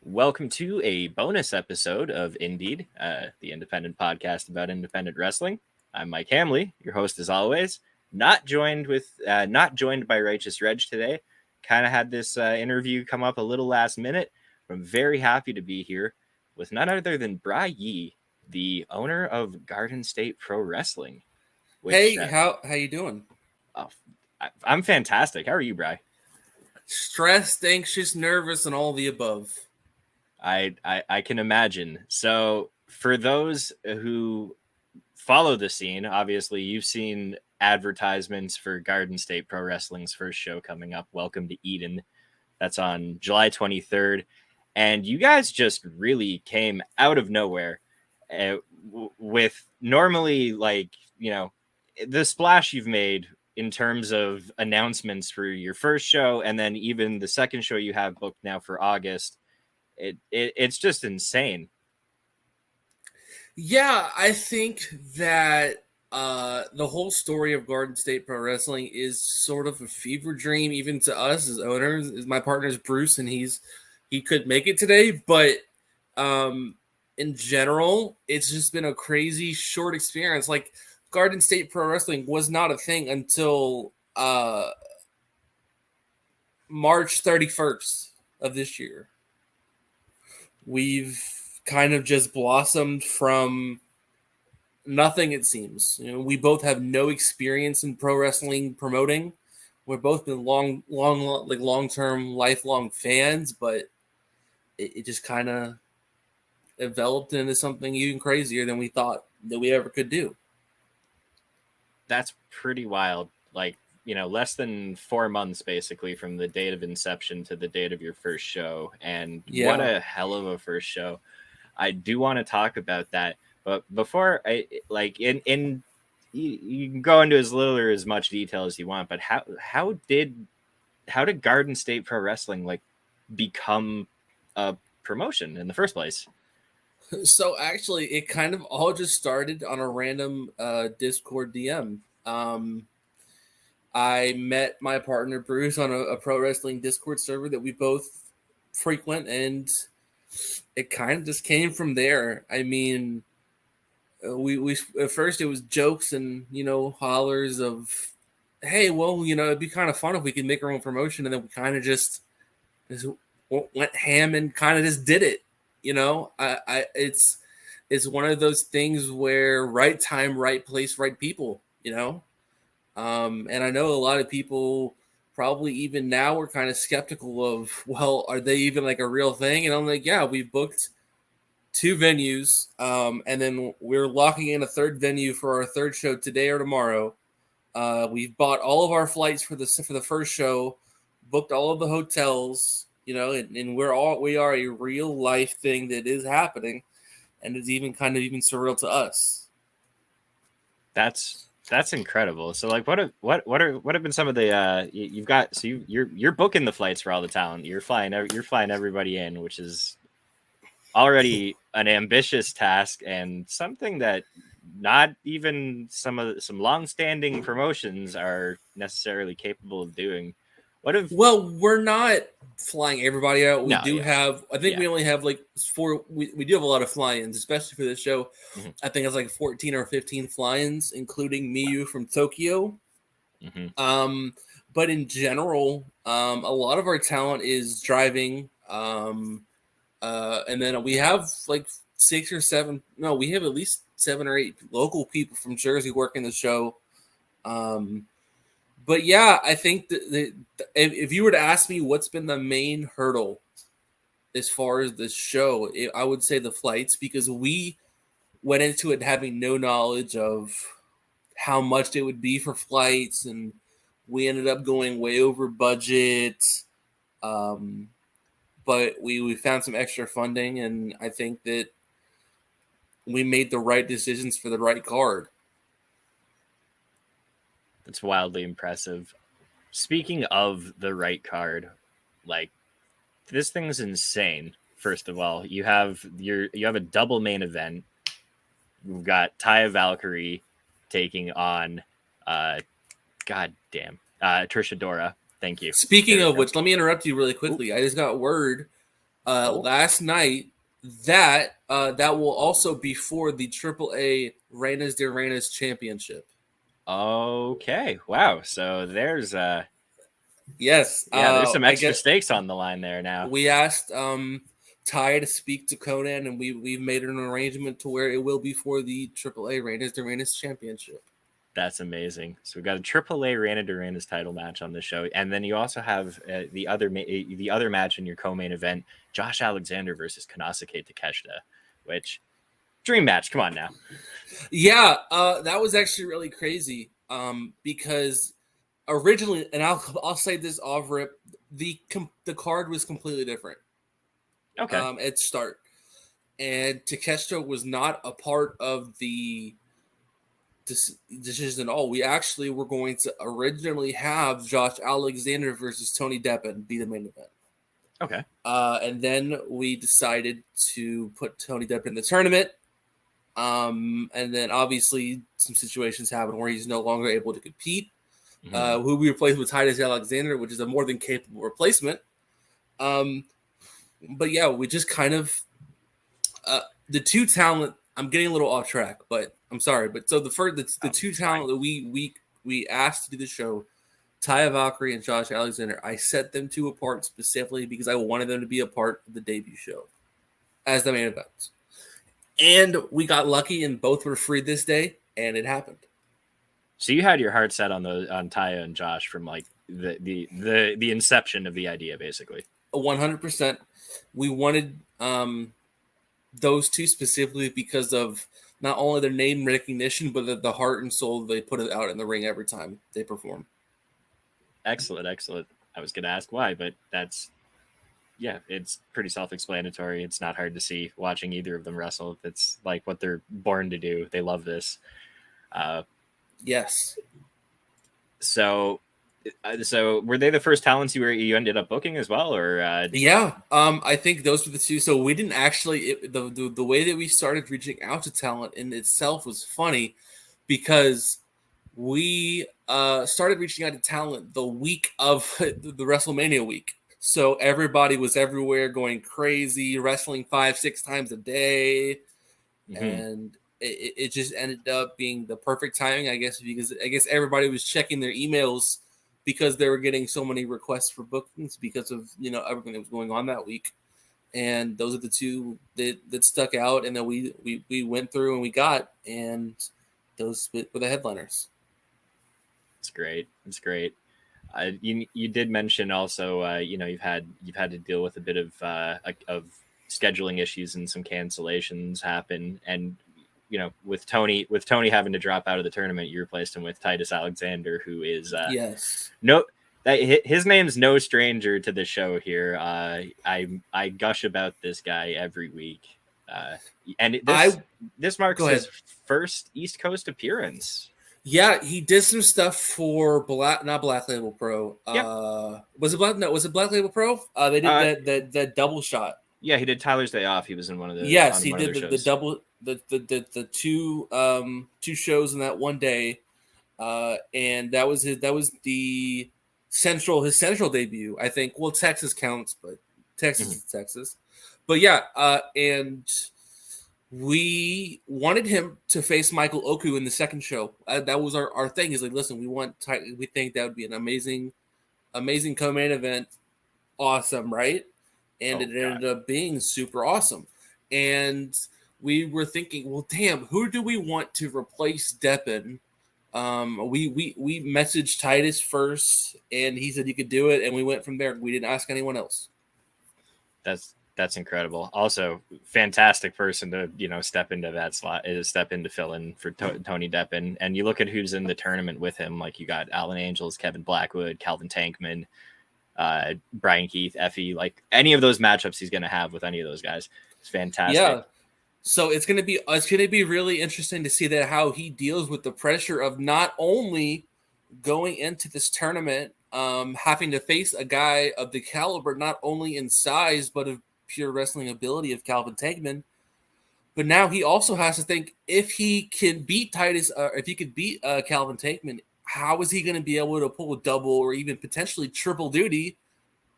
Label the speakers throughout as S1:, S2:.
S1: Welcome to a bonus episode of Indeed, the independent podcast about independent wrestling. I'm Mike Hamley, your host as always. Not joined by Righteous Reg today. Kind of had this interview come up a little last minute. But I'm very happy to be here with none other than Bry Ye, the owner of Garden State Pro Wrestling. Which,
S2: Hey, how you doing?
S1: oh, I'm fantastic. How are you, Bry?
S2: Stressed, anxious, nervous, and all the above.
S1: I can imagine. So for those who follow the scene, obviously you've seen advertisements for Garden State Pro Wrestling's first show coming up, Welcome to Eden. That's on July 23rd. And you guys just really came out of nowhere with normally, the splash you've made in terms of announcements for your first show, and then even the second show you have booked now for August. It's just insane.
S2: Yeah, I think that the whole story of Garden State Pro Wrestling is sort of a fever dream, even to us as owners. My partner's Bruce, and he could make it today, but in general, it's just been a crazy short experience. Like Garden State Pro Wrestling was not a thing until March 31st of this year. We've kind of just blossomed from nothing, it seems. We both have no experience in pro wrestling promoting. We've both been long-term, lifelong fans, but it just kind of developed into something even crazier than we thought that we ever could do.
S1: That's pretty wild. Less than 4 months basically from the date of inception to the date of your first show. And What a hell of a first show. I do want to talk about that. But before you can go into as little or as much detail as you want, but how did Garden State Pro Wrestling become a promotion in the first place?
S2: So actually, it kind of all just started on a random Discord DM. I met my partner Bruce on a pro wrestling Discord server that we both frequent, and it kind of just came from there. I mean, we at first it was jokes and hollers of, hey, well, it'd be kind of fun if we could make our own promotion, and then we kind of just went ham and kind of just did it. It's one of those things where right time, right place, right people. And I know a lot of people probably even now are kind of skeptical of, well, are they even like a real thing? And I'm like, yeah, we booked 2 venues, and then we're locking in a third venue for our third show today or tomorrow. We've bought all of our flights for the first show, booked all of the hotels, and we are a real life thing that is happening, and it's even surreal to us.
S1: That's incredible. So what have been some of the you've got? So you're booking the flights for all the talent. You're flying everybody in, which is already an ambitious task and something that not even some long-standing promotions are necessarily capable of doing.
S2: Well, we're not flying everybody out. We we only have 4. We do have a lot of fly-ins, especially for this show. Mm-hmm. I think it's 14 or 15 fly-ins, including Miyu from Tokyo. Mm-hmm. But in general, a lot of our talent is driving. And then we have 6 or 7. No, we have at least 7 or 8 local people from Jersey working the show. But yeah, I think that if you were to ask me what's been the main hurdle as far as the show, I would say the flights, because we went into it having no knowledge of how much it would be for flights, and we ended up going way over budget. But we found some extra funding, and I think that we made the right decisions for the right card.
S1: That's wildly impressive. Speaking of the right card, this thing's insane. First of all, you have a double main event. We've got Taya Valkyrie taking on Trish Adora. Thank you.
S2: Speaking of which, let me interrupt you really quickly. Ooh. I just got word last night. That will also be for the AAA Reinas de Reinas Championship.
S1: Okay, wow. So there's
S2: yes,
S1: there's some extra stakes on the line there now.
S2: We asked Ty to speak to Conan, and we've made an arrangement to where it will be for the AAA Reinas de Reinas Championship.
S1: That's amazing. So we've got a AAA Reina de Reinas title match on the show, and then you also have the other match in your co-main event, Josh Alexander versus Konosuke Takeshita, which dream match. Come on now.
S2: Yeah, that was actually really crazy because originally, and I'll say this off rip, the card was completely different.
S1: Okay.
S2: At start, and Takeshita was not a part of the decision at all. We actually were going to originally have Josh Alexander versus Tony Deppen be the main event.
S1: Okay.
S2: And then we decided to put Tony Deppen in the tournament. And then obviously some situations happen where he's no longer able to compete. Mm-hmm. Who we replaced with Titus Alexander, which is a more than capable replacement. But yeah, we just kind of the two talent. I'm getting a little off track, but I'm sorry. But so the two talent that we asked to do the show, Taya Valkyrie and Josh Alexander, I set them two apart specifically because I wanted them to be a part of the debut show as the main event. And we got lucky and both were free this day, and it happened.
S1: So you had your heart set on Taya and Josh from like the inception of the idea, basically.
S2: 100%. We wanted those two specifically because of not only their name recognition, but the heart and soul they put it out in the ring every time they perform.
S1: Excellent. I was going to ask why, but it's pretty self-explanatory. It's not hard to see watching either of them wrestle. It's like what they're born to do. They love this.
S2: Yes.
S1: So were they the first talents you ended up booking as well, or?
S2: Yeah. I think those were the two. So we didn't actually the way that we started reaching out to talent in itself was funny because we started reaching out to talent the week of the WrestleMania week. So everybody was everywhere going crazy, wrestling 5-6 times a day. Mm-hmm. And it just ended up being the perfect timing, I guess, because I guess everybody was checking their emails because they were getting so many requests for bookings because of, everything that was going on that week. And those are the two that stuck out. And then we went through and we got, and those were the headliners.
S1: It's great. You did mention also, you've had to deal with a bit of scheduling issues and some cancellations happen. And, with Tony having to drop out of the tournament, you replaced him with Titus Alexander, who is his name's no stranger to the show here. I gush about this guy every week. And this marks his first East Coast appearance.
S2: Yeah, he did some stuff for not Black Label Pro.
S1: Yep.
S2: Was it Black Label Pro? They did that double shot.
S1: Yeah, he did Tyler's Day Off. He was in one of the
S2: he did the double the two shows in that one day, and that was his central debut. I think. Well, Texas counts, but Texas is Texas. But yeah, and we wanted him to face Michael Oku in the second show. That was our thing. Is like, listen, we think that would be an amazing co-main event. Awesome, right? And it ended up being super awesome. And we were thinking, well, damn, who do we want to replace Deppen? We messaged Titus first, and he said he could do it, and we went from there. We didn't ask anyone else.
S1: That's incredible. Also, fantastic person to step into that slot, step in to fill in for Tony Deppen. And you look at who's in the tournament with him, like you got Alan Angels, Kevin Blackwood, Calvin Tankman, Brian Keith, Effie, like any of those matchups he's going to have with any of those guys. It's fantastic. Yeah.
S2: So it's going to be really interesting to see that how he deals with the pressure of not only going into this tournament, having to face a guy of the caliber, not only in size, but of pure wrestling ability of Calvin Tankman. But now he also has to think if he can beat Titus, if he could beat Calvin Tankman, how is he going to be able to pull a double or even potentially triple duty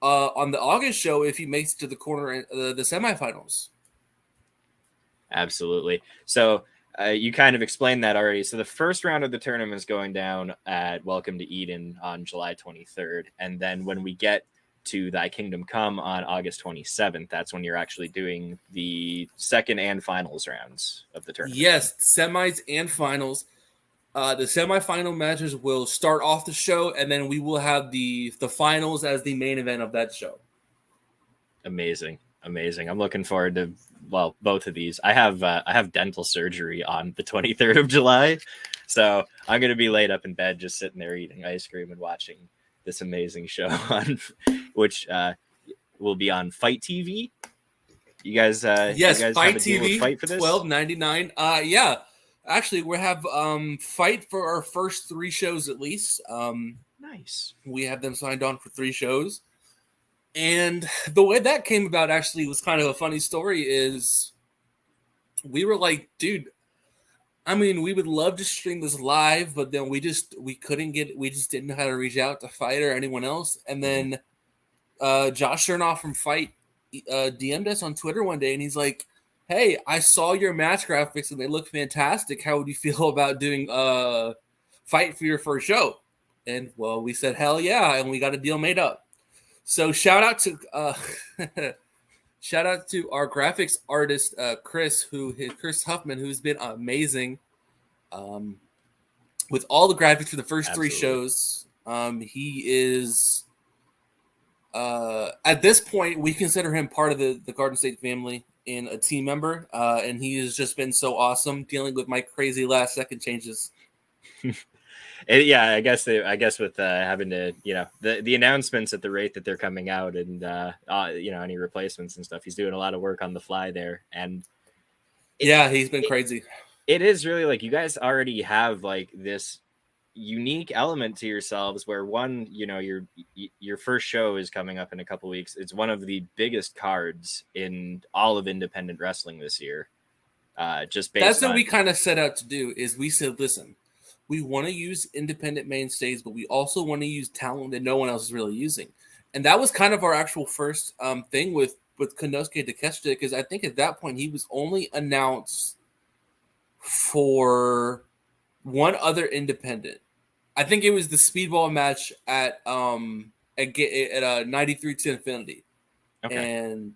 S2: on the August show if he makes it to the the semifinals.
S1: Absolutely. So you kind of explained that already. So the first round of the tournament is going down at Welcome to Eden on July 23rd. And then when we get to Thy Kingdom Come on August 27th, that's when you're actually doing the second and finals rounds of the tournament.
S2: Yes, semis and finals. The semifinal matches will start off the show, and then we will have the finals as the main event of that show.
S1: Amazing. I'm looking forward to both of these. I have dental surgery on the 23rd of July, so I'm gonna be laid up in bed just sitting there eating ice cream and watching this amazing show on which will be on Fight TV. You guys
S2: Fight TV,
S1: Fight for this?
S2: $12.99. Yeah. Actually, we have Fight for our first 3 shows at least.
S1: Nice.
S2: We have them signed on for 3 shows. And the way that came about actually was kind of a funny story. Is we were like, dude, I mean, we would love to stream this live, but then we just didn't know how to reach out to Fight or anyone else. And then Josh Chernoff from Fight DM'd us on Twitter one day, and he's like, hey, I saw your match graphics and they look fantastic. How would you feel about doing Fight for your first show? And well, we said, hell yeah, and we got a deal made up. So shout out to our graphics artist Chris Huffman, who's been amazing with all the graphics for the first Absolutely. 3 shows. He is at this point we consider him part of the Garden State family and a team member, and he has just been so awesome dealing with my crazy last second changes.
S1: Yeah, I guess with having to, the announcements at the rate that they're coming out, and any replacements and stuff, he's doing a lot of work on the fly there, and
S2: he's been crazy.
S1: It is really like you guys already have like this unique element to yourselves where one, your first show is coming up in a couple weeks. It's one of the biggest cards in all of independent wrestling this year. Just based
S2: that's what we kind of set out to do. Is we said, listen, we want to use independent mainstays, but we also want to use talent that no one else is really using. And that was kind of our actual first thing with Konosuke Takeshita, because I think at that point he was only announced for one other independent. I think it was the speedball match at 93 to Infinity. Okay. And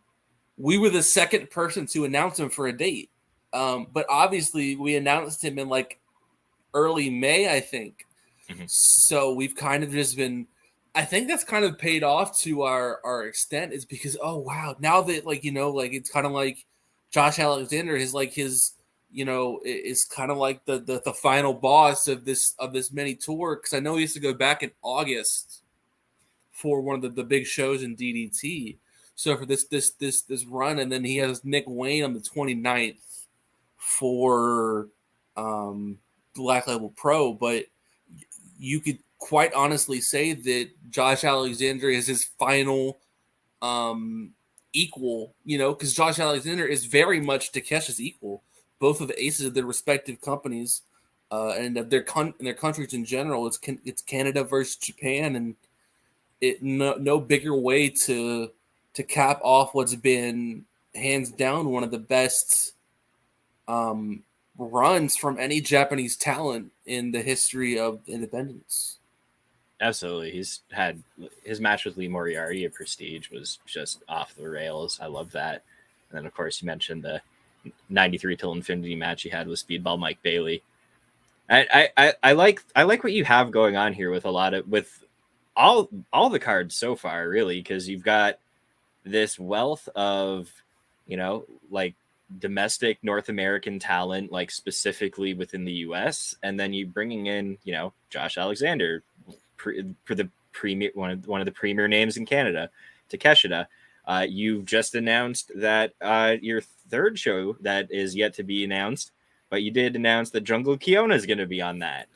S2: we were the second person to announce him for a date. But obviously we announced him in like early May, I think. Mm-hmm. So we've kind of just been, I think that's kind of paid off to our extent, is because, oh wow, now that it's kind of like Josh Alexander is kind of like the final boss of this mini tour, because I know he used to go back in August for one of the big shows in DDT. So for this run, and then he has Nick Wayne on the 29th for Black Label Pro, but you could quite honestly say that Josh Alexander is his final equal, because Josh Alexander is very much Takeshi's equal. Both of the aces of their respective companies and of their countries in general. It's Canada versus Japan, and no bigger way to cap off what's been hands down one of the best runs from any Japanese talent in the history of independence.
S1: Absolutely. He's had his match with Lee Moriarty at Prestige was just off the rails. I love that. And then of course you mentioned the 93 till Infinity match he had with Speedball Mike Bailey. I like what you have going on here with all the cards so far, really, because you've got this wealth of like domestic North American talent, like specifically within the US, and then you bringing in Josh Alexander for the premier one of the premier names in Canada, Takeshita. You've just announced that your third show that is yet to be announced, but you did announce that Jungle Kiona is going to be on that.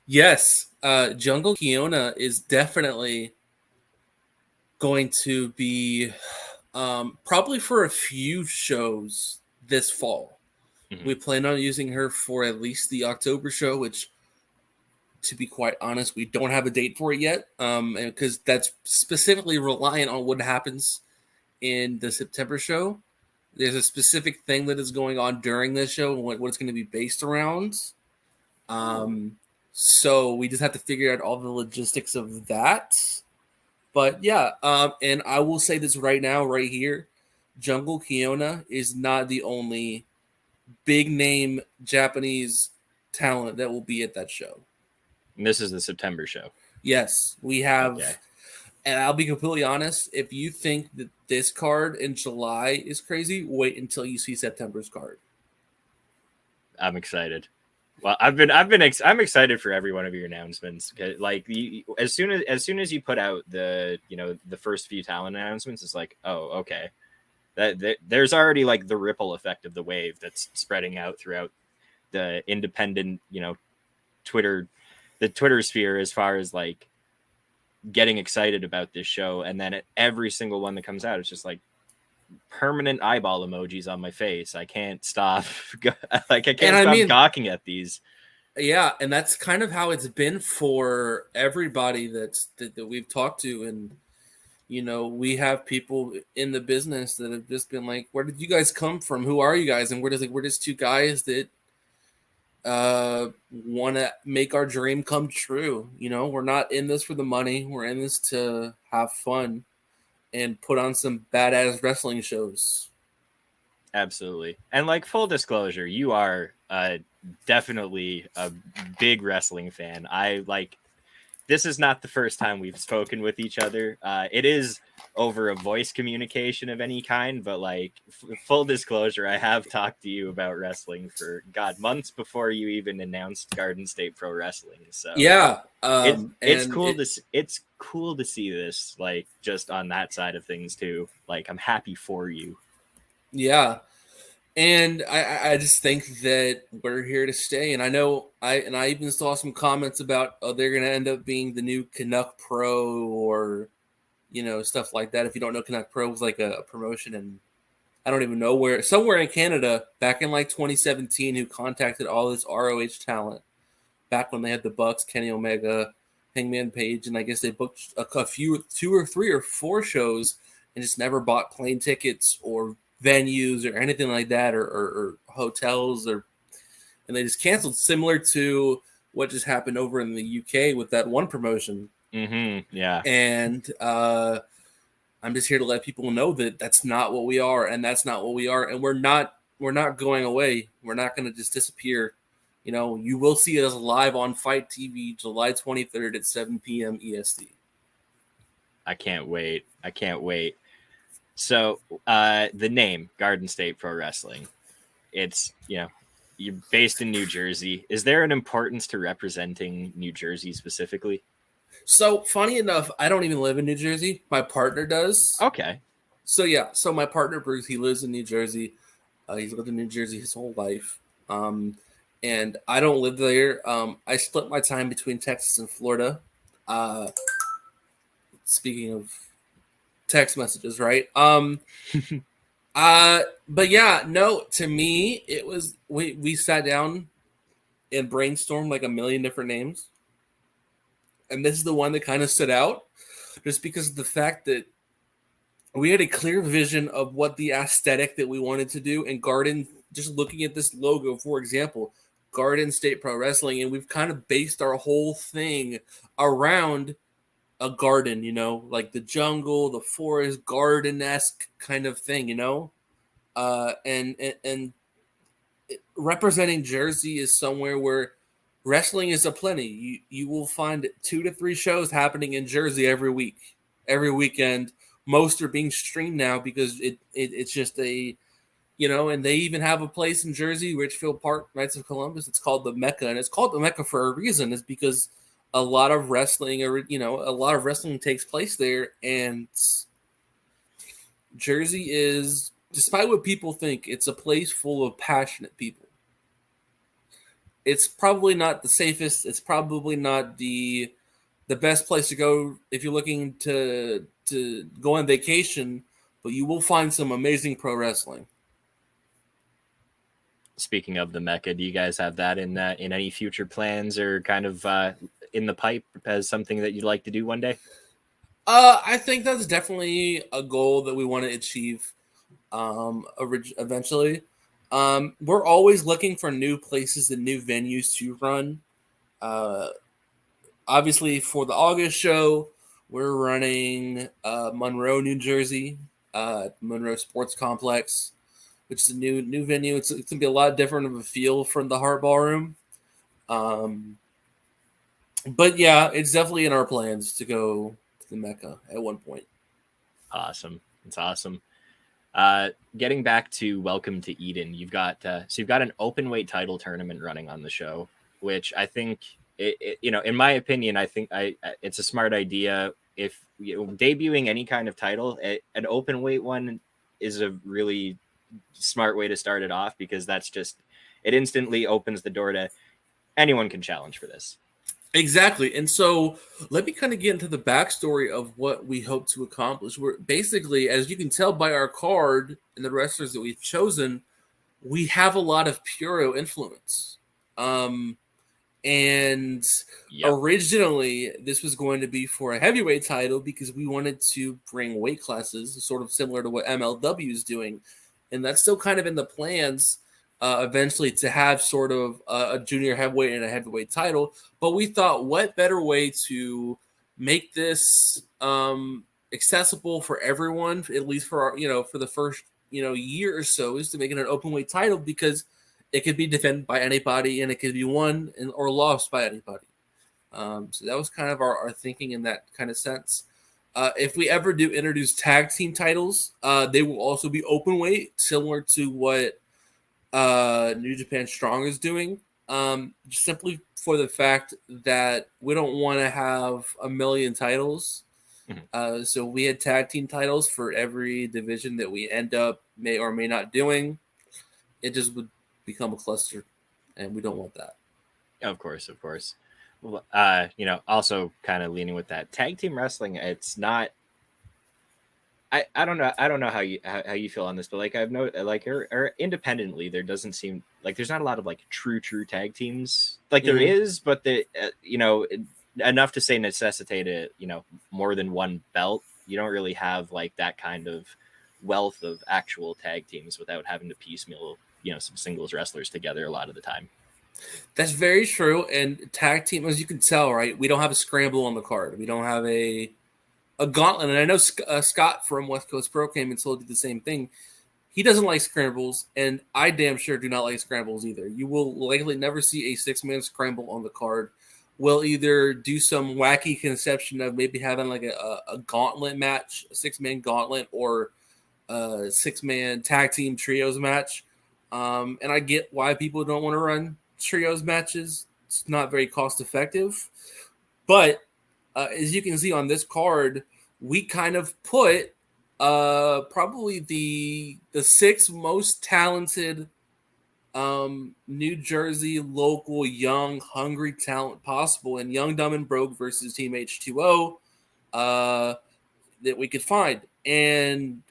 S2: Yes, Jungle Kiona is definitely going to be probably for a few shows this fall. Mm-hmm. We plan on using her for at least the October show, which To be quite honest, we don't have a date for it yet, because that's specifically reliant on what happens in the September show. There's a specific thing that is going on during this show and what it's going to be based around. So we just have to figure out all the logistics of that. But yeah, and I will say this right now, right here, Jungle Kiona is not the only big name Japanese talent that will be at that show.
S1: And this is the September show.
S2: Yes, we have. Okay. And I'll be completely honest. If you think that this card in July is crazy, wait until you see September's card.
S1: I'm excited. Well, I'm excited for every one of your announcements. Like as soon as you put out the first few talent announcements, it's like, oh, okay, that there's already like the ripple effect of the wave that's spreading out throughout the independent, Twitter sphere as far as like getting excited about this show. And then every single one that comes out, it's just like permanent eyeball emojis on my face. I can't stop. I can't stop gawking at these.
S2: Yeah, and that's kind of how it's been for everybody that we've talked to. And we have people in the business that have just been like, where did you guys come from? Who are you guys? And we're just two guys that want to make our dream come true. We're not in this for the money. We're in this to have fun and put on some badass wrestling shows.
S1: Absolutely. And like full disclosure, you are definitely a big wrestling fan. This is not the first time we've spoken with each other. It is over a voice communication of any kind, but like full disclosure, I have talked to you about wrestling for months before you even announced Garden State Pro Wrestling. So
S2: yeah,
S1: it's cool to see this, like just on that side of things too. Like I'm happy for you.
S2: Yeah. And I just think that we're here to stay. And I know I even saw some comments about, they're going to end up being the new Canuck Pro or, stuff like that. If you don't know, Canuck Pro was like a promotion, and I don't even know where, somewhere in Canada back in like 2017, who contacted all this ROH talent back when they had the Bucks, Kenny Omega, Hangman Page. And I guess they booked a few, 2 or 3 or 4 shows and just never bought plane tickets or venues or anything like that, or hotels, and they just canceled, similar to what just happened over in the UK with that one promotion.
S1: Mm-hmm. Yeah.
S2: And I'm just here to let people know that that's not what we are, and that's not what we are, and we're not going away. We're not going to just disappear. You will see us live on Fight TV July 23rd at 7 p.m. EST.
S1: I can't wait. So the name Garden State Pro Wrestling, it's, you're based in New Jersey. Is there an importance to representing New Jersey specifically?
S2: So funny enough, I don't even live in New Jersey. My partner does.
S1: Okay.
S2: So yeah, so my partner Bruce, he lives in New Jersey. He's lived in New Jersey his whole life. And I don't live there. I split my time between Texas and Florida. Speaking of text messages, right? But yeah, no, to me, it was, we sat down and brainstormed like a million different names. And this is the one that kind of stood out just because of the fact that we had a clear vision of what the aesthetic that we wanted to do. And Garden, just looking at this logo, for example, Garden State Pro Wrestling, and we've kind of based our whole thing around a garden, like the jungle, the forest, garden-esque kind of thing, and representing Jersey is somewhere where wrestling is aplenty. You will find 2 to 3 shows happening in Jersey every week, every weekend. Most are being streamed now because it's just a, and they even have a place in Jersey, Richfield Park, Knights of Columbus. It's called the Mecca, and it's called the Mecca for a reason. It's because a lot of wrestling, takes place there, and Jersey is, despite what people think, it's a place full of passionate people. It's probably not the safest. It's probably not the best place to go if you're looking to go on vacation, but you will find some amazing pro wrestling.
S1: Speaking of the Mecca, do you guys have that in any future plans or kind of in the pipe as something that you'd like to do one day?
S2: I think that's definitely a goal that we want to achieve eventually. We're always looking for new places and new venues to run. Obviously, for the August show, we're running Monroe, New Jersey, Monroe Sports Complex, which is a new venue. It's going to be a lot different of a feel from the Hart Ballroom. But yeah, it's definitely in our plans to go to the Mecca at one point.
S1: Awesome. It's awesome. Getting back to Welcome to Eden, you've got an open weight title tournament running on the show, which I think in my opinion, I think it's a smart idea. If debuting any kind of title, an open weight one is a really smart way to start it off, because it instantly opens the door to anyone can challenge for this.
S2: Exactly. And so let me kind of get into the backstory of what we hope to accomplish. We're basically, as you can tell by our card and the wrestlers that we've chosen, we have a lot of Puro influence. And originally this was going to be for a heavyweight title because we wanted to bring weight classes sort of similar to what MLW is doing. And that's still kind of in the plans. Eventually to have sort of a junior heavyweight and a heavyweight title. But we thought, what better way to make this accessible for everyone, at least for our, for the first, year or so, is to make it an open weight title, because it could be defended by anybody and it could be won or lost by anybody. So that was kind of our thinking in that kind of sense. If we ever do introduce tag team titles, they will also be open weight, similar to what New Japan Strong is doing, simply for the fact that we don't want to have a million titles. So we had tag team titles for every division that we end up may or may not doing. It just would become a cluster, and we don't want that.
S1: Of course. Well, also kind of leaning with that tag team wrestling, it's not. I don't know how you feel on this, but like I've noticed, like or independently, there doesn't seem like there's not a lot of like true tag teams. Like there is, but enough to say necessitate it, more than one belt. You don't really have like that kind of wealth of actual tag teams without having to piecemeal, some singles wrestlers together a lot of the time.
S2: That's very true. And tag team, as you can tell, right, we don't have a scramble on the card. We don't have a gauntlet. And I know Scott from West Coast Pro came and told you the same thing. He doesn't like scrambles, and I damn sure do not like scrambles either. You will likely never see a 6-man scramble on the card. We'll either do some wacky conception of maybe having like a gauntlet match, a 6-man gauntlet, or a 6-man tag team trios match. And I get why people don't want to run trios matches. It's not very cost effective. But as you can see on this card, we kind of put probably the 6 most talented New Jersey local young hungry talent possible in Young Dumb and Broke versus Team H2O that we could find. And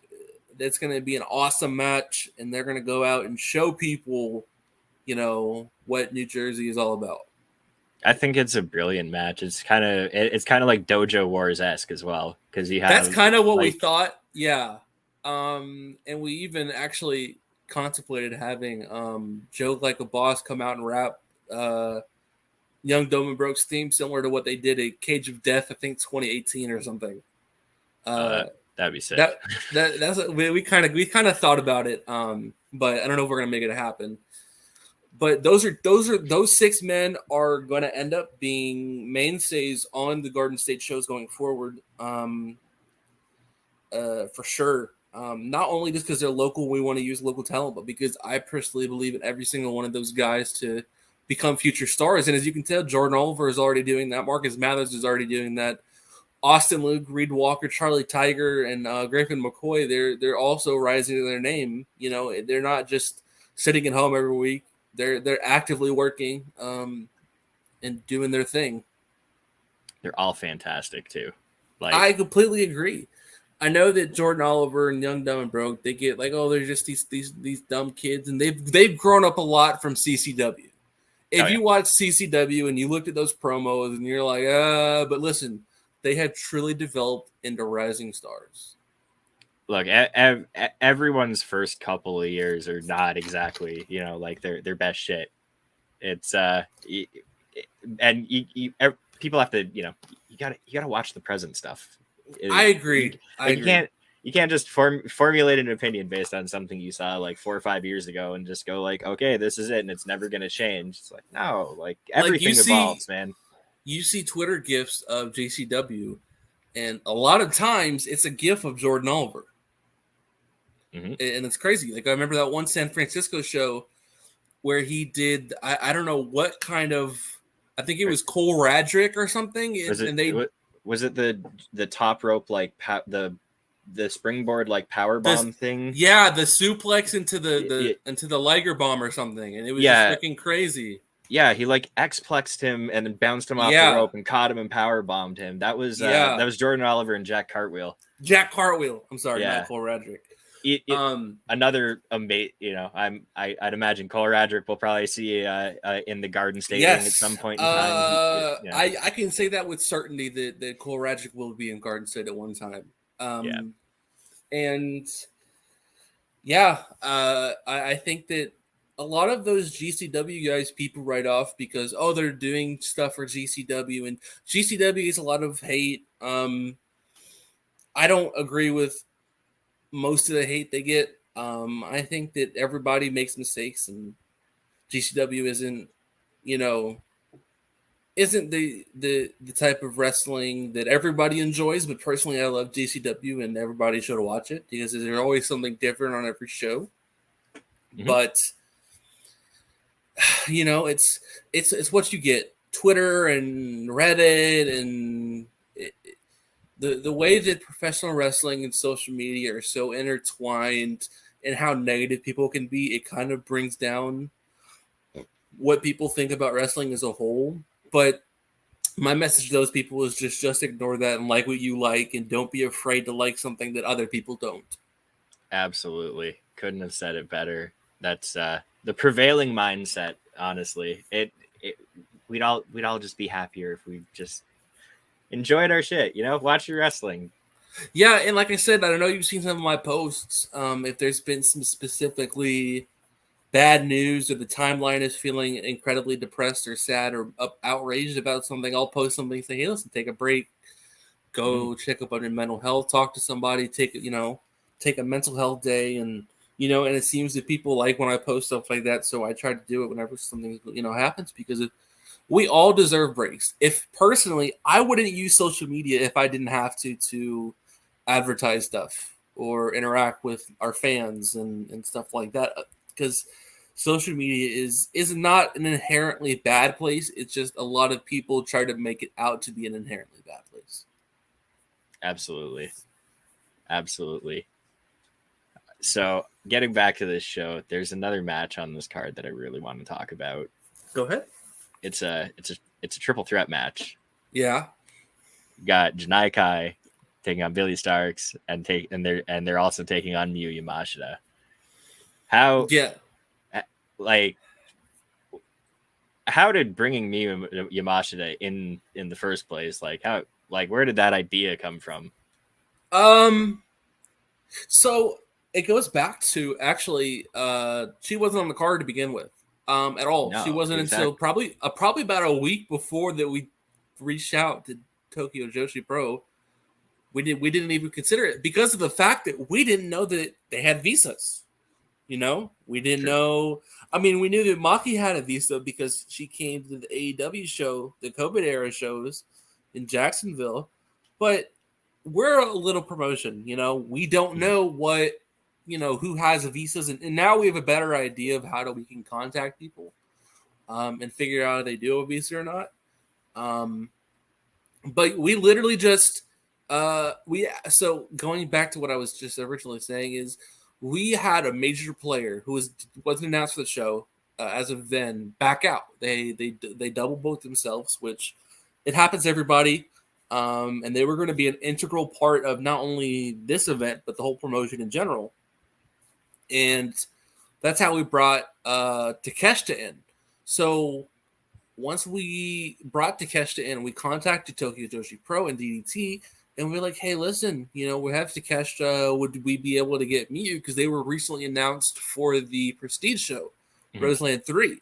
S2: that's going to be an awesome match, and they're going to go out and show people, what New Jersey is all about.
S1: I think it's a brilliant match. It's kind of like Dojo Wars-esque as well, because you have
S2: that's kind of what we thought, yeah. And we even actually contemplated having Joe Like a Boss come out and rap Young Dumb and Broke's theme, similar to what they did at Cage of Death, I think 2018 or something.
S1: That'd be sick.
S2: That's we kind of thought about it, but I don't know if we're gonna make it happen. But those 6 men are going to end up being mainstays on the Garden State shows going forward, for sure. Not only just because they're local, we want to use local talent, but because I personally believe in every single one of those guys to become future stars. And as you can tell, Jordan Oliver is already doing that. Marcus Mathers is already doing that. Austin Luke, Reed Walker, Charlie Tiger, and Griffin McCoy, they're also rising to their name. They're not just sitting at home every week. They're actively working and doing their thing.
S1: They're all fantastic too.
S2: I completely agree. I know that Jordan Oliver and Young Dumb and Broke, they get like, oh, they're just these dumb kids, and they've grown up a lot from CCW. if you watch CCW and you looked at those promos and you're like, but listen, they have truly developed into rising stars.
S1: Look, everyone's first couple of years are not exactly, like their best shit. It's and people have to, you gotta watch the present stuff.
S2: I agree.
S1: You can't just formulate an opinion based on something you saw like 4 or 5 years ago and just go like, okay, this is it and it's never gonna change. It's like, no, like everything evolves, man.
S2: You see Twitter gifs of JCW, and a lot of times it's a gif of Jordan Oliver. And it's crazy. Like I remember that one San Francisco show where he did, I don't know what kind of, I think it was Cole Radrick or something.
S1: Was it the top rope, like the springboard, like power bomb thing?
S2: Yeah. The suplex into the Liger bomb or something. And it was just freaking crazy.
S1: Yeah. He like X-plexed him and then bounced him off the rope and caught him and power bombed him. That was Jordan Oliver and Jack Cartwheel. I'm sorry. Not Cole Radrick. Another amazing, I'd imagine Cole Radrick will probably see in the Garden State ring at some point in time.
S2: I can say that with certainty that Cole Radrick will be in Garden State at one time. And I think that a lot of those GCW guys people write off because they're doing stuff for GCW, and GCW gets a lot of hate. I don't agree with most of the hate they get. I think that everybody makes mistakes, and GCW isn't the type of wrestling that everybody enjoys. But personally, I love GCW, and everybody should watch it because there's always something different on every show. But it's what you get. Twitter and Reddit and the way that professional wrestling and social media are so intertwined and how negative people can be, it kind of brings down what people think about wrestling as a whole. But my message to those people is just ignore that and like what you like, and don't be afraid to like something that other people don't.
S1: Absolutely. Couldn't have said it better. That's the prevailing mindset, honestly. We'd all just be happier if we just enjoyed our shit, watch your wrestling.
S2: Yeah, and like I said, I don't know you've seen some of my posts. If there's been some specifically bad news or the timeline is feeling incredibly depressed or sad or outraged about something, I'll post something saying, hey, listen, take a break, go check up on your mental health, talk to somebody, take a mental health day. And it seems that people like when I post stuff like that, so I try to do it whenever something happens, because we all deserve breaks. If personally, I wouldn't use social media if I didn't have to advertise stuff or interact with our fans and stuff like that, because social media is not an inherently bad place. It's just a lot of people try to make it out to be an inherently bad place.
S1: Absolutely. So getting back to this show, there's another match on this card that I really want to talk about.
S2: Go ahead.
S1: It's a triple threat match.
S2: Yeah.
S1: You got Janai Kai taking on Billy Starks and they're also taking on Miyu Yamashita. How did bringing Miyu Yamashita in the first place, where did that idea come from?
S2: So it goes back to actually she wasn't on the card to begin with. At all. No, she wasn't until probably about a week before that we reached out to Tokyo Joshi Pro. We didn't even consider it because of the fact that we didn't know that they had visas. We didn't know. I mean, we knew that Maki had a visa because she came to the AEW show, the COVID era shows in Jacksonville. But we're a little promotion, we don't know what. Who has visas, and now we have a better idea of how we can contact people and figure out if they do have a visa or not. But we literally just so going back to what I was just originally saying is we had a major player who wasn't announced for the show as of then back out. They double booked themselves, which it happens to everybody. And they were going to be an integral part of not only this event but the whole promotion in general. And that's how we brought Takeshita in. So once we brought Takeshita in, we contacted Tokyo Joshi Pro and DDT, and we're like, hey, listen, we have Takeshita. Would we be able to get Miyu? Because they were recently announced for the Prestige show, Roseland 3.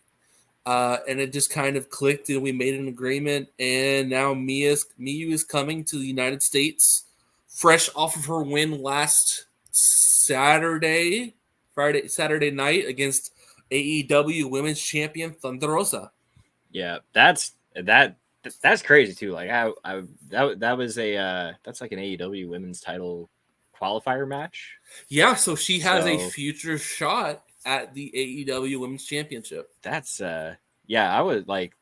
S2: And it just kind of clicked, and we made an agreement. And now Miyu is coming to the United States, fresh off of her win last Saturday night against AEW Women's Champion Thunder Rosa.
S1: Yeah, that's crazy too. Like that was that's like an AEW Women's Title qualifier match.
S2: Yeah, so she has a future shot at the AEW Women's Championship.
S1: That's I was like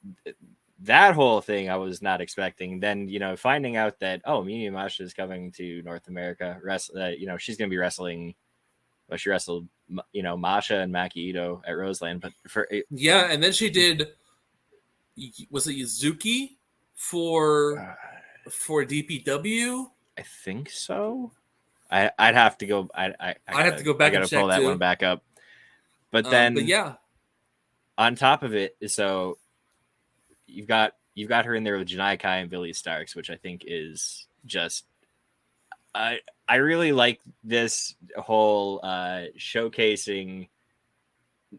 S1: that whole thing I was not expecting. Then finding out that Miyu Yamashita is coming to North America, she's gonna be wrestling. Well, she wrestled Masha and Maki Ito at Roseland, but
S2: and then she did. Was it Yuzuki for DPW?
S1: I think so. I'd have to go. I'd
S2: have to go back.
S1: I gotta pull that one back up. But then, on top of it, so you've got her in there with Janai Kai and Billy Starks, which I think is just. I really like this whole showcasing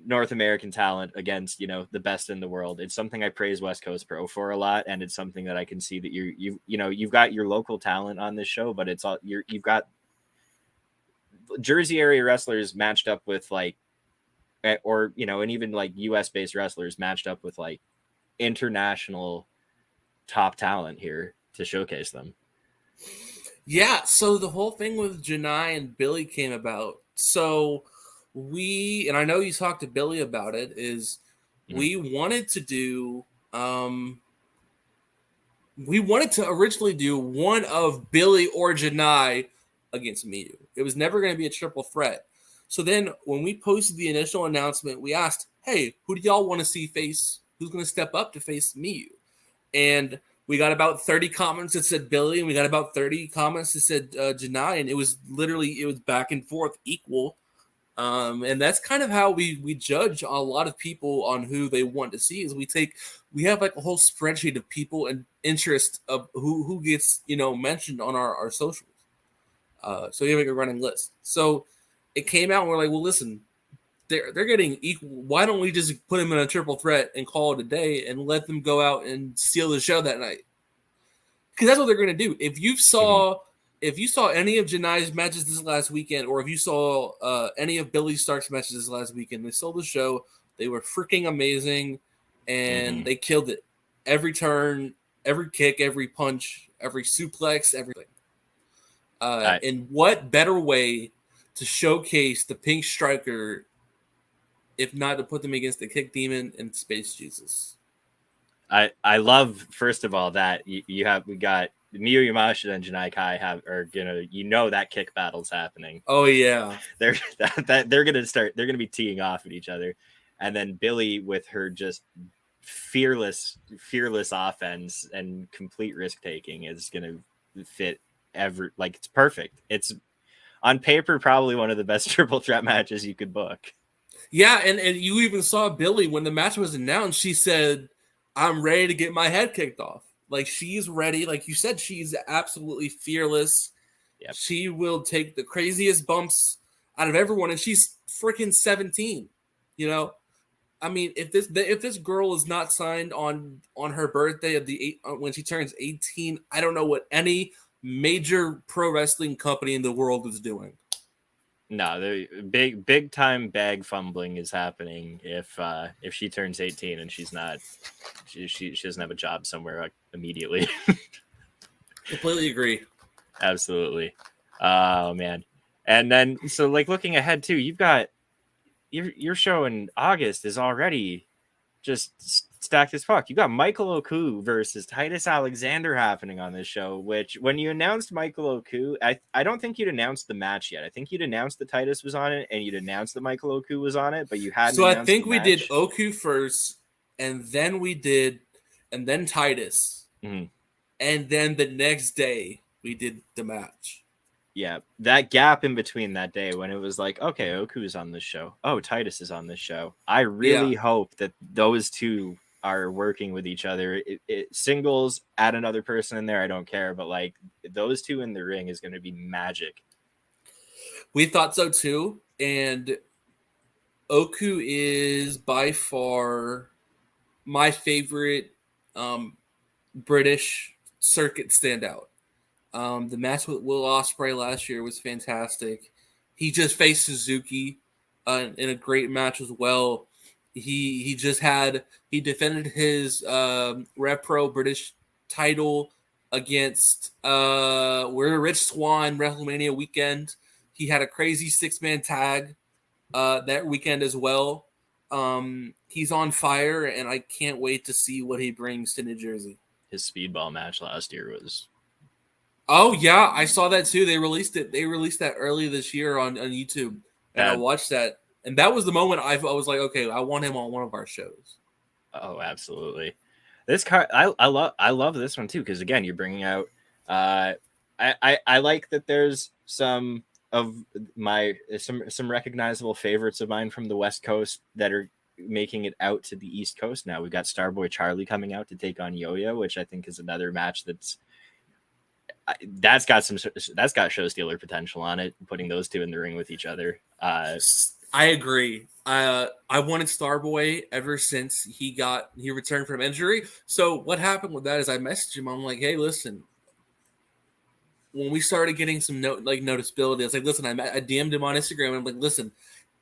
S1: North American talent against the best in the world. It's something I praise West Coast Pro for a lot, and it's something that I can see that you've got your local talent on this show, but it's all you've got Jersey area wrestlers matched up with and even like US based wrestlers matched up with like international top talent here to showcase them.
S2: Yeah, so the whole thing with Janai and Billy came about. So and I know you talked to Billy about it, is we wanted to do we wanted to originally do one of Billy or Janai against Miyu. It was never going to be a triple threat. So then when we posted the initial announcement, we asked, hey, who do y'all want to see face? Who's going to step up to face Miyu? And we got about 30 comments that said Billy, and we got about 30 comments that said Janai, and it was back and forth equal. And that's kind of how we judge a lot of people on who they want to see. Is we have like a whole spreadsheet of people and interest of who gets mentioned on our socials. So you have like a running list. So it came out and we're like, well, listen, they're getting equal. Why don't we just put them in a triple threat and call it a day and let them go out and steal the show that night? Because that's what they're going to do. If you saw any of Janai's matches this last weekend, or if you saw any of Billy Stark's matches this last weekend, they sold the show. They were freaking amazing, and they killed it. Every turn, every kick, every punch, every suplex, everything. And what better way to showcase the Pink Striker if not to put them against the Kick Demon and Space Jesus?
S1: I love, first of all, that we got Miyu Yamashita and Janai Kai that kick battle's happening.
S2: Oh yeah,
S1: they're gonna be teeing off at each other, and then Billy with her just fearless offense and complete risk taking is gonna fit it's perfect. It's on paper probably one of the best triple threat matches you could book.
S2: Yeah, and you even saw Billy when the match was announced. She said, I'm ready to get my head kicked off. Like, she's ready. Like you said, she's absolutely fearless. Yep. She will take the craziest bumps out of everyone, and she's freaking 17. I mean, if this girl is not signed on her birthday of when she turns 18, I don't know what any major pro wrestling company in the world is doing.
S1: No, the big time bag fumbling is happening if she turns 18 and she's not, she doesn't have a job somewhere immediately.
S2: Completely agree.
S1: Absolutely. Oh man. And then so looking ahead too, you've got your show in August is already just stacked as fuck. You got Michael Oku versus Titus Alexander happening on this show, which when you announced Michael Oku, I don't think you'd announced the match yet. I think you'd announced that Titus was on it and you'd announced that Michael Oku was on it, but you hadn't.
S2: So I think we did Oku first, and then Titus. Mm-hmm. And then the next day we did the match.
S1: Yeah, that gap in between that day when it was like, okay, Oku's on this show. Oh, Titus is on this show. I really hope that those two are working with each other. Singles, add another person in there, I don't care, but like those two in the ring is going to be magic.
S2: We thought so too, and Oku is by far my favorite British circuit standout. The match with Will Ospreay last year was fantastic. He just faced Suzuki in a great match as well. He defended his Rev Pro British title against Rich Swann WrestleMania weekend. He had a crazy 6-man tag that weekend as well. He's on fire, and I can't wait to see what he brings to New Jersey.
S1: His speedball match last year was...
S2: Oh yeah, I saw that too. They released it. They released that early this year on YouTube, and I watched that. And that was the moment I was like, okay, I want him on one of our shows.
S1: Oh, absolutely. This card, I love this one too, because again, you're bringing out. I like that there's some recognizable favorites of mine from the West Coast that are making it out to the East Coast now. We've got Starboy Charlie coming out to take on Yo-Yo, which I think is another match that's got show stealer potential on it. Putting those two in the ring with each other.
S2: I agree. I wanted Starboy ever since he returned from injury. So what happened with that is I messaged him. I'm like, hey, listen. When we started getting some noticeability, I was like, listen, I DM'd him on Instagram. And I'm like, listen,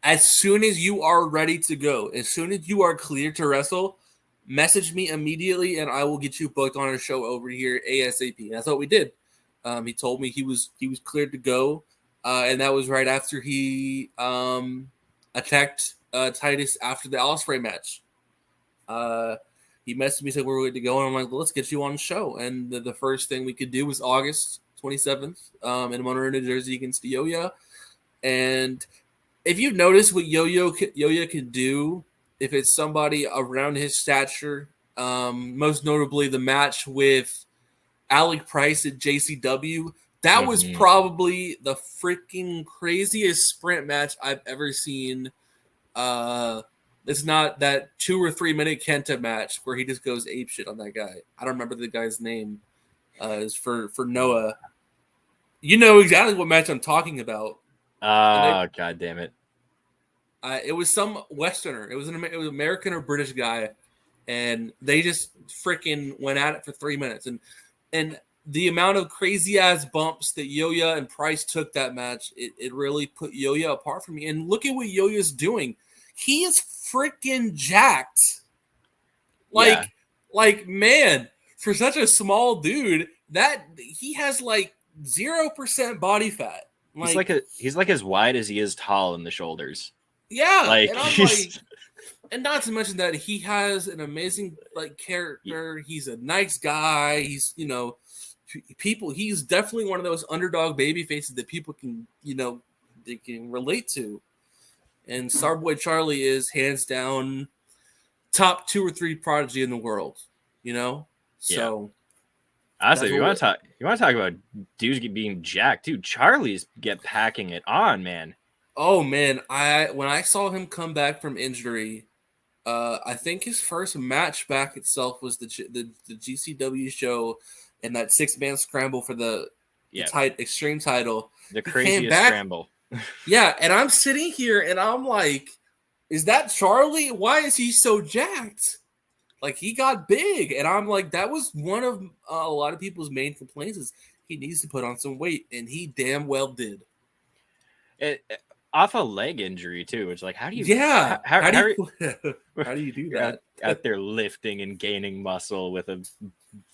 S2: as soon as you are ready to go, as soon as you are clear to wrestle, message me immediately, and I will get you booked on a show over here ASAP. And that's what we did. He told me he was cleared to go, and that was right after he attacked Titus after the Ospreay match. He messaged me, said we're ready to go, and I'm like, well, let's get you on the show. And the first thing we could do was August 27th in Monroe, New Jersey against Yo-Yo. And if you notice what Yo-Yo can do, if it's somebody around his stature, most notably the match with Alec Price at JCW, that was probably the freaking craziest sprint match I've ever seen. It's not that 2 or 3 minute Kenta match where he just goes apeshit on that guy. I don't remember the guy's name. Is for Noah. You know exactly what match I'm talking about.
S1: Oh, God damn it.
S2: It was some Westerner. It was an American or British guy, and they just freaking went at it for 3 minutes. And the amount of crazy ass bumps that Yo-Yo and Price took that match, it really put Yo-Yo apart from me. And look at what Yo-Yo's doing. He is freaking jacked. Like man, for such a small dude, that he has like 0% body fat.
S1: He's like as wide as he is tall in the shoulders.
S2: Yeah, and I'm like, and not to mention that he has an amazing character. He's a nice guy. He's he's definitely one of those underdog baby faces that people can they can relate to. And Starboy Charlie is hands down top 2 or 3 prodigy in the world. So.
S1: Honestly, you want to talk about dudes being jacked, dude. Charlie's packing it on, man.
S2: Oh man, when I saw him come back from injury, I think his first match back itself was the GCW show and that 6-man scramble for the extreme title.
S1: The craziest scramble.
S2: Yeah, and I'm sitting here and I'm like, is that Charlie? Why is he so jacked? Like, he got big, and I'm like, that was one of a lot of people's main complaints is he needs to put on some weight, and he damn well did.
S1: Off a leg injury too. It's like, how do you?
S2: Yeah.
S1: How do
S2: you do that?
S1: Out there lifting and gaining muscle with a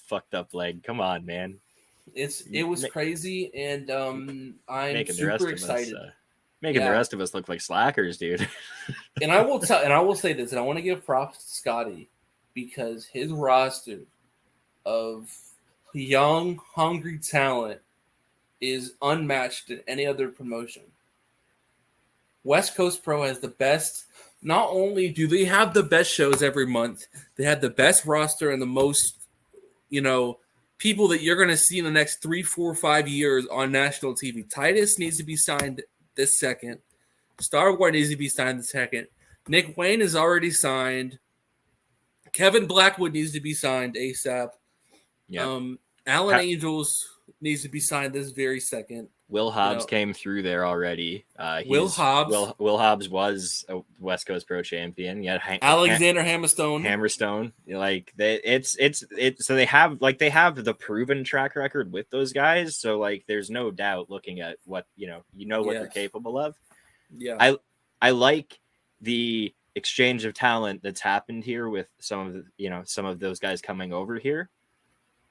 S1: fucked up leg. Come on, man.
S2: It was crazy, and I'm super excited.
S1: Making the rest of us look like slackers, dude.
S2: And I will say this, and I want to give props to Scotty because his roster of young, hungry talent is unmatched in any other promotion. West Coast Pro has the best. Not only do they have the best shows every month, they have the best roster and the most, people that you're going to see in the next 3, 4, 5 years on national TV. Titus needs to be signed this second. Starboy needs to be signed the second. Nick Wayne is already signed. Kevin Blackwood needs to be signed ASAP.
S1: Yeah.
S2: Alan Angels needs to be signed this very second.
S1: Will Hobbs came through there already.
S2: Will Hobbs
S1: was a West Coast Pro champion. Yeah,
S2: Alexander Hammerstone.
S1: Like so they have the proven track record with those guys. So like there's no doubt looking at what what they're capable of.
S2: Yeah.
S1: I like the exchange of talent that's happened here with some of those guys coming over here.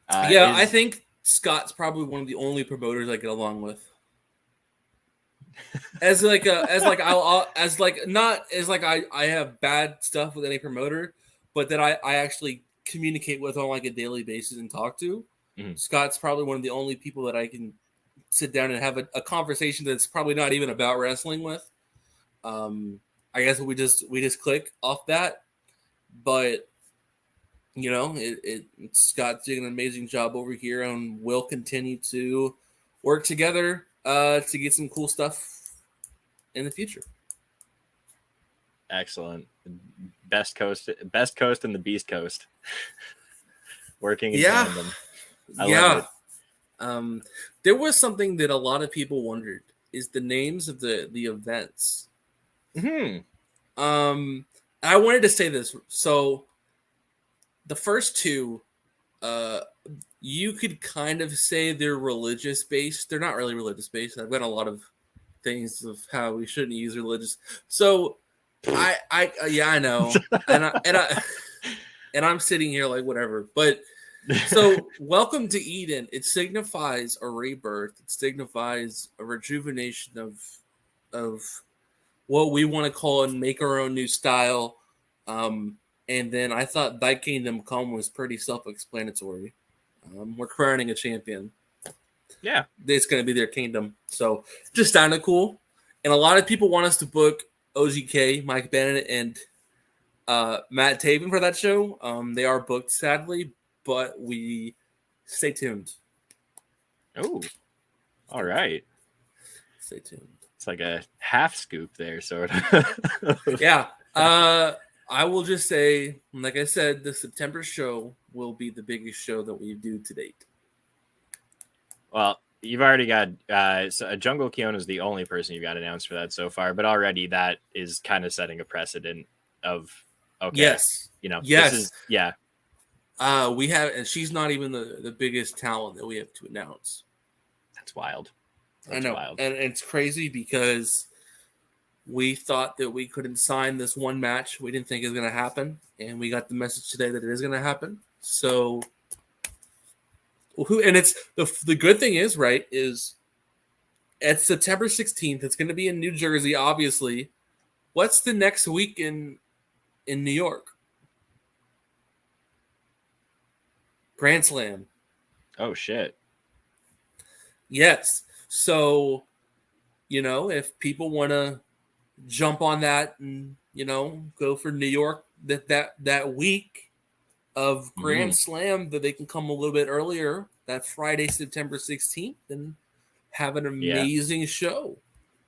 S2: I think Scott's probably one of the only promoters I get along with. I have bad stuff with any promoter, but that I actually communicate with on like a daily basis and talk to.
S1: Mm-hmm.
S2: Scott's probably one of the only people that I can sit down and have a conversation that's probably not even about wrestling with. I guess we just click off that, but Scott's doing an amazing job over here, and we'll continue to work together to get some cool stuff in the future.
S1: Excellent. Best coast and the Beast Coast. Working in tandem. I love
S2: it. There was something that a lot of people wondered is the names of the events. I wanted to say this. So the first two, you could kind of say they're religious based. They're not really religious based. I've got a lot of things of how we shouldn't use religious. So I know, and I'm sitting here like whatever. But so welcome to Eden. It signifies a rebirth. It signifies a rejuvenation of what we want to call and make our own new style. And then I thought Thy Kingdom Come was pretty self-explanatory. We're crowning a champion.
S1: Yeah.
S2: It's going to be their kingdom. So just sounded cool. And a lot of people want us to book OGK, Mike Bennett, and Matt Taven for that show. They are booked, sadly, but we stay tuned.
S1: Oh, all right.
S2: Stay tuned.
S1: It's like a half scoop there, sort of.
S2: Yeah. I will just say, like I said, the September show will be the biggest show that we do to date.
S1: Well, you've already got Jungle Kiona is the only person you've got announced for that so far, but already that is kind of setting a precedent of
S2: yes.
S1: This is, yeah.
S2: We have, and she's not even the biggest talent that we have to announce.
S1: That's wild.
S2: I know, and it's crazy because we thought that we couldn't sign this one match. We didn't think it was going to happen, and we got the message today that it is going to happen. So, and it's the good thing is, right, is it's September 16th. It's going to be in New Jersey, obviously. What's the next week in New York? Grand Slam.
S1: Oh, shit.
S2: Yes. So, if people want to jump on that and, go for New York that week of Grand Slam, that they can come a little bit earlier, that Friday, September 16th, and have an amazing show.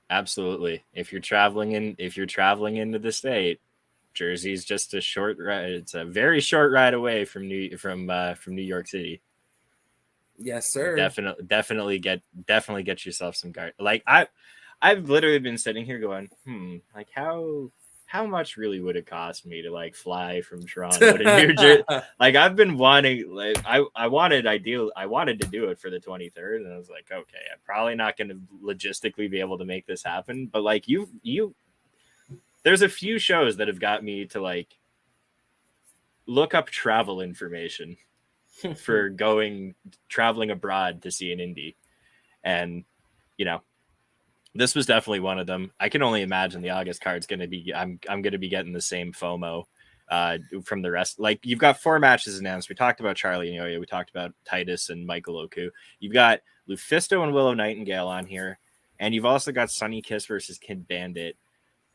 S1: Absolutely. If you're traveling into the state, Jersey's just a short ride. It's a very short ride away from New York City.
S2: Yes, sir.
S1: Definitely get yourself some guard. Like I've literally been sitting here going, like how much really would it cost me to like fly from Toronto to New Jersey? Like I've been wanting, like I wanted to do it for the 23rd, and I was like, okay, I'm probably not going to logistically be able to make this happen. But like there's a few shows that have got me to like look up travel information for traveling abroad to see an indie. And, this was definitely one of them. I can only imagine the August card's going to be, I'm going to be getting the same FOMO from the rest. Like you've got 4 matches announced. We talked about Charlie and Yo-Yo. We talked about Titus and Michael Oku. You've got Lufisto and Willow Nightingale on here. And you've also got Sunny Kiss versus Kid Bandit.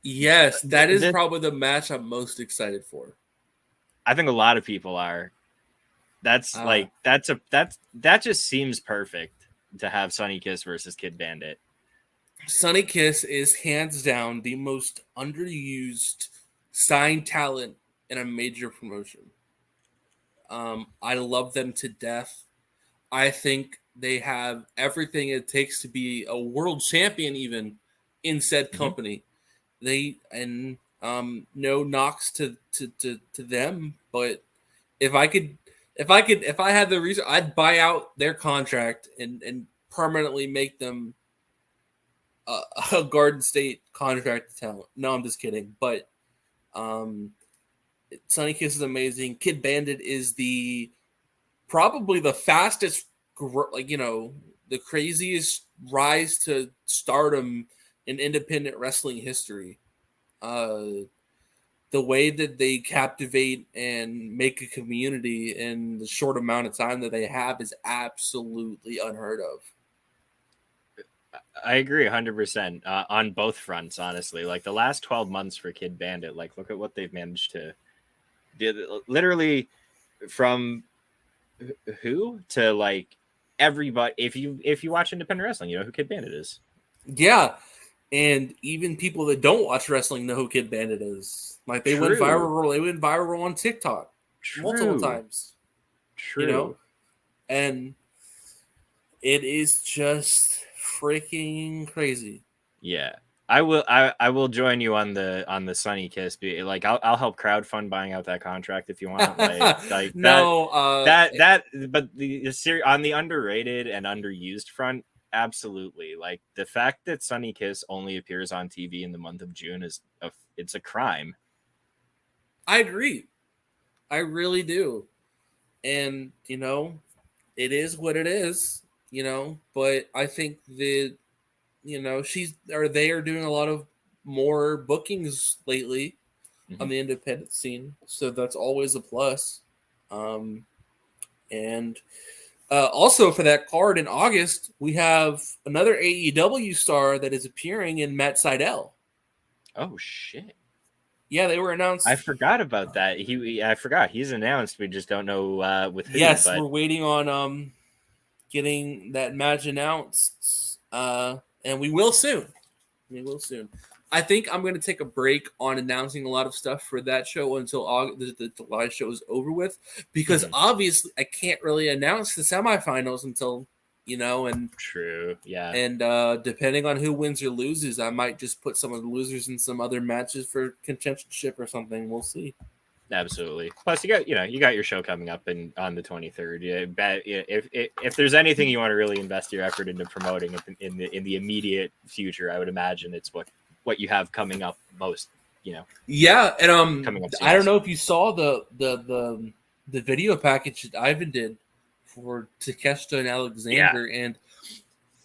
S2: Yes, that is probably the match I'm most excited for.
S1: I think a lot of people are. That just seems perfect to have Sunny Kiss versus Kid Bandit.
S2: Sunny Kiss is hands down the most underused signed talent in a major promotion. I love them to death. I think they have everything it takes to be a world champion, even in said company. Mm-hmm. No knocks to them, but if I had the reason, I'd buy out their contract and permanently make them a Garden State contract talent. No, I'm just kidding. But Sunny Kiss is amazing. Kid Bandit is probably the fastest, the craziest rise to stardom in independent wrestling history. The way that they captivate and make a community in the short amount of time that they have is absolutely unheard of.
S1: I agree 100% on both fronts, honestly. Like the last 12 months for Kid Bandit, like look at what they've managed to do. Literally from who to like everybody. If you watch independent wrestling, you know who Kid Bandit is.
S2: Yeah. And even people that don't watch wrestling know who Kid Bandit is. Like they went viral. They went viral on TikTok multiple times.
S1: True.
S2: You know, and it is just freaking crazy.
S1: Yeah, I will join you on the Sunny Kiss. Like I'll help crowdfund buying out that contract if you want. Like
S2: no,
S1: but the series on the underrated and underused front. Absolutely. Like the fact that Sunny Kiss only appears on TV in the month of June it's a crime.
S2: I agree. I really do. And, it is what it is, but I think that, they are doing a lot of more bookings lately on the independent scene. So that's always a plus. Also for that card in August, we have another AEW star that is appearing in Matt Sydal.
S1: Oh shit!
S2: Yeah, they were announced.
S1: I forgot about that. I forgot he's announced. We just don't know with who.
S2: Yes, we're waiting on getting that match announced, and we will soon. I think I'm going to take a break on announcing a lot of stuff for that show until the July show is over with, because obviously I can't really announce the semifinals until, and
S1: true. Yeah.
S2: And depending on who wins or loses, I might just put some of the losers in some other matches for contentionship or something. We'll see.
S1: Absolutely. Plus, you got your show coming up on the 23rd. If there's anything you want to really invest your effort into promoting in the immediate future, I would imagine it's what you have coming up most.
S2: Yeah, and
S1: coming up.
S2: I don't know if you saw the video package that Ivan did for Takeshita and Alexander, and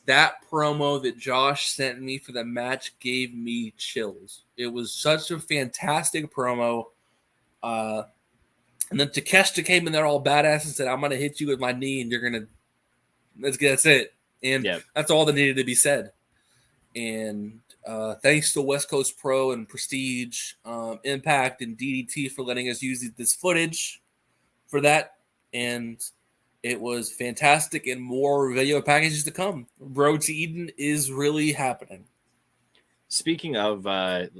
S2: that promo that Josh sent me for the match gave me chills. It was such a fantastic promo. And then Takeshita came in there all badass and said, "I'm gonna hit you with my knee, and you're gonna that's it." And that's all that needed to be said. And thanks to West Coast Pro and Prestige, Impact, and DDT for letting us use this footage for that. And it was fantastic, and more video packages to come. Road to Eden is really happening.
S1: Speaking of, like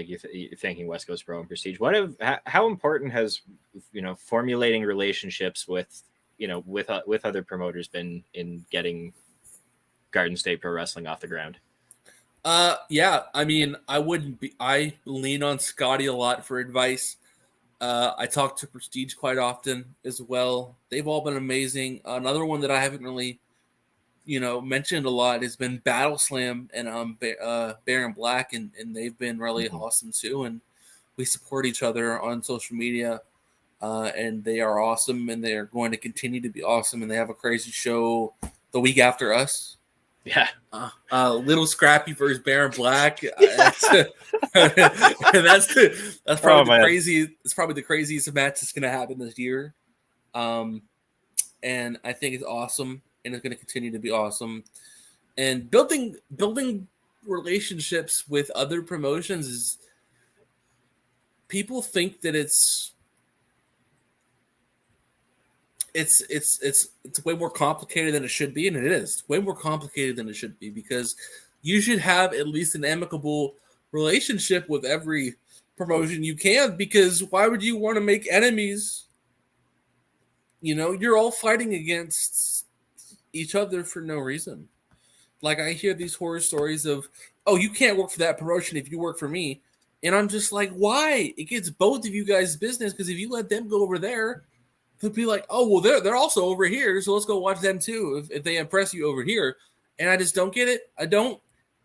S1: you're thanking West Coast Pro and Prestige, how important has, formulating relationships with other promoters been in getting Garden State Pro Wrestling off the ground?
S2: Yeah, I mean, I lean on Scotty a lot for advice. I talk to Prestige quite often as well. They've all been amazing. Another one that I haven't really, mentioned a lot has been Bodyslam and Baron Black, and they've been really awesome too. And we support each other on social media, and they are awesome, and they are going to continue to be awesome. And they have a crazy show the week after us.
S1: Yeah,
S2: Little Scrappy versus Baron Black. That's probably the craziest. It's probably the craziest match that's going to happen this year. And I think it's awesome, and it's going to continue to be awesome. And building relationships with other promotions is, people think that it's way more complicated than it should be, and it is. It's way more complicated than it should be, because you should have at least an amicable relationship with every promotion you can, because why would you want to make enemies you're all fighting against each other for no reason. Like, I hear these horror stories of, oh, you can't work for that promotion if you work for me. And I'm just like, why? It gets both of you guys business, because if you let them go over there, they'll be like, oh, well, they're also over here, so let's go watch them too if they impress you over here. And I just don't get it. I don't.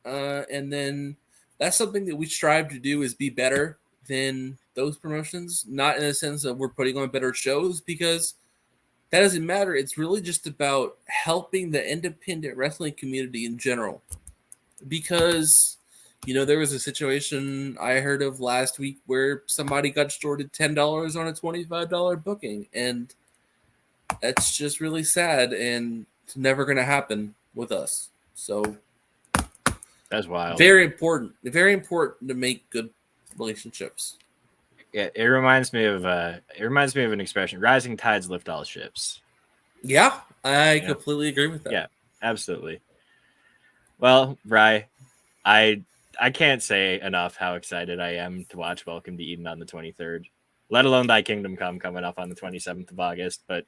S2: And then that's something that we strive to do, is be better than those promotions, not in the sense that we're putting on better shows, because that doesn't matter. It's really just about helping the independent wrestling community in general. Because, there was a situation I heard of last week where somebody got shorted $10 on a $25 booking. And that's just really sad. And it's never going to happen with us. So
S1: that's wild.
S2: Very important. Very important to make good relationships.
S1: Yeah, it reminds me of an expression: "Rising tides lift all ships."
S2: Yeah, I completely agree with that.
S1: Yeah, absolutely. Well, Bry, I can't say enough how excited I am to watch Welcome to Eden on the 23rd, let alone Thy Kingdom Come coming up on the 27th of August. But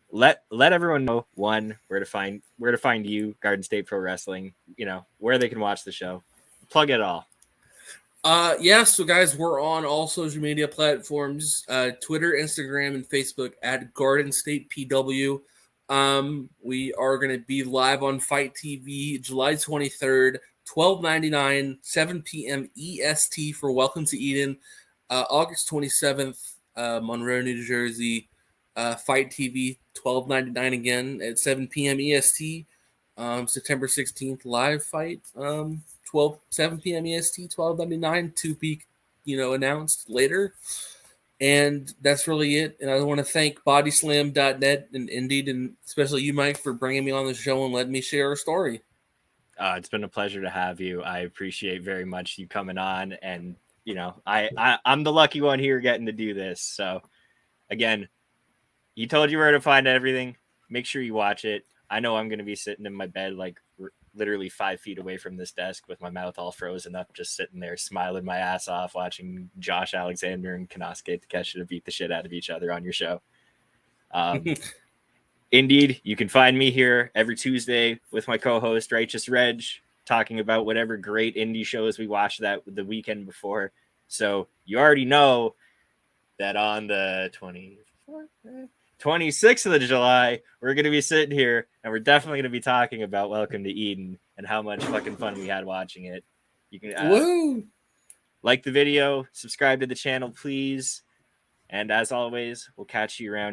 S1: let everyone know, one, where to find you, Garden State Pro Wrestling, where they can watch the show. Plug it all.
S2: So guys, we're on all social media platforms, Twitter, Instagram, and Facebook at Garden State PW. We are going to be live on Fight TV July 23rd, $12.99, 7 p.m. EST for Welcome to Eden. August 27th, Monroe, New Jersey, Fight TV, $12.99 again at 7 p.m. EST. September 16th, live fight. 7 p.m. EST, $12.99 to be, announced later. And that's really it. And I want to thank Bodyslam.net and Indeed, and especially you, Mike, for bringing me on the show and letting me share our story.
S1: It's been a pleasure to have you. I appreciate very much you coming on. And, I'm the lucky one here getting to do this. So, again, he told you where to find everything. Make sure you watch it. I know I'm going to be sitting in my bed like literally 5 feet away from this desk with my mouth all frozen up, just sitting there smiling my ass off, watching Josh Alexander and Konosuke Takeshita beat the shit out of each other on your show. Indeed, you can find me here every Tuesday with my co-host Righteous Reg, talking about whatever great indie shows we watched that the weekend before. So you already know that on the 26th of July, we're going to be sitting here and we're definitely going to be talking about Welcome to Eden and how much fucking fun we had watching it. You can like the video, subscribe to the channel, please. And as always, we'll catch you around